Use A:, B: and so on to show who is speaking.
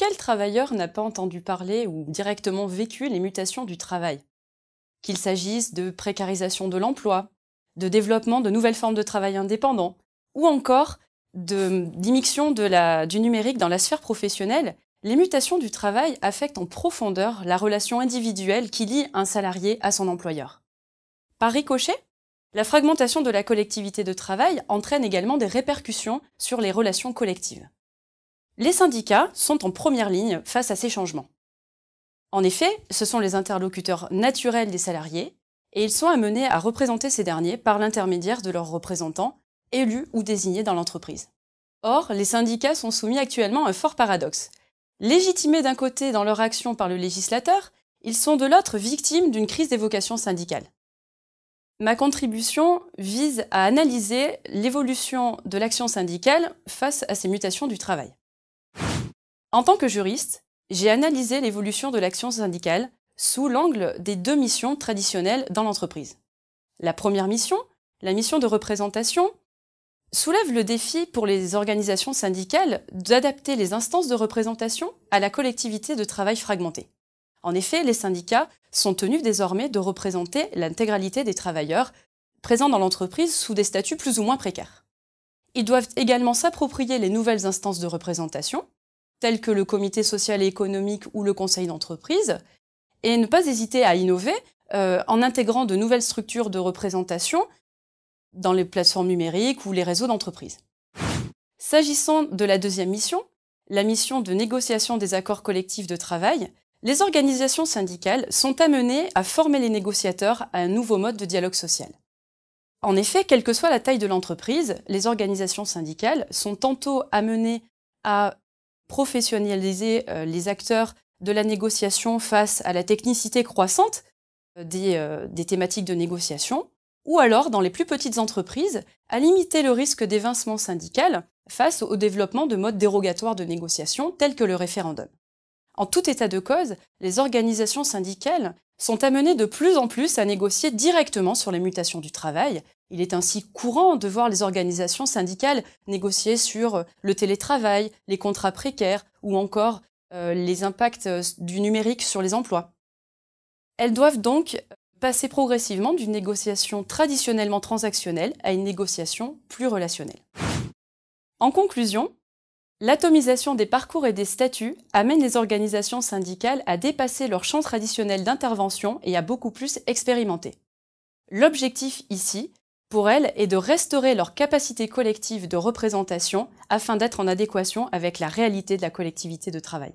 A: quel travailleur n'a pas entendu parler ou directement vécu les mutations du travail? Qu'il s'agisse de précarisation de l'emploi, de développement de nouvelles formes de travail indépendant, ou encore d'immixtion du numérique dans la sphère professionnelle, les mutations du travail affectent en profondeur la relation individuelle qui lie un salarié à son employeur. Par ricochet, la fragmentation de la collectivité de travail entraîne également des répercussions sur les relations collectives. Les syndicats sont en première ligne face à ces changements. En effet, ce sont les interlocuteurs naturels des salariés et ils sont amenés à représenter ces derniers par l'intermédiaire de leurs représentants, élus ou désignés dans l'entreprise. Or, les syndicats sont soumis actuellement à un fort paradoxe. Légitimés d'un côté dans leur action par le législateur, ils sont de l'autre victimes d'une crise des vocations syndicales. Ma contribution vise à analyser l'évolution de l'action syndicale face à ces mutations du travail. En tant que juriste, j'ai analysé l'évolution de l'action syndicale sous l'angle des deux missions traditionnelles dans l'entreprise. La première mission, la mission de représentation, soulève le défi pour les organisations syndicales d'adapter les instances de représentation à la collectivité de travail fragmentée. En effet, les syndicats sont tenus désormais de représenter l'intégralité des travailleurs présents dans l'entreprise sous des statuts plus ou moins précaires. Ils doivent également s'approprier les nouvelles instances de représentation, telles que le comité social et économique ou le conseil d'entreprise, et ne pas hésiter à innover en intégrant de nouvelles structures de représentation dans les plateformes numériques ou les réseaux d'entreprise. S'agissant de la deuxième mission, la mission de négociation des accords collectifs de travail, les organisations syndicales sont amenées à former les négociateurs à un nouveau mode de dialogue social. En effet, quelle que soit la taille de l'entreprise, les organisations syndicales sont tantôt amenées à professionnaliser les acteurs de la négociation face à la technicité croissante des thématiques de négociation, ou alors, dans les plus petites entreprises, à limiter le risque d'évincement syndical face au développement de modes dérogatoires de négociation tels que le référendum. En tout état de cause, les organisations syndicales sont amenées de plus en plus à négocier directement sur les mutations du travail. Il est ainsi courant de voir les organisations syndicales négocier sur le télétravail, les contrats précaires ou encore les impacts du numérique sur les emplois. Elles doivent donc passer progressivement d'une négociation traditionnellement transactionnelle à une négociation plus relationnelle. En conclusion, l'atomisation des parcours et des statuts amène les organisations syndicales à dépasser leur champ traditionnel d'intervention et à beaucoup plus expérimenter. L'objectif ici, pour elles, est de restaurer leur capacité collective de représentation afin d'être en adéquation avec la réalité de la collectivité de travail.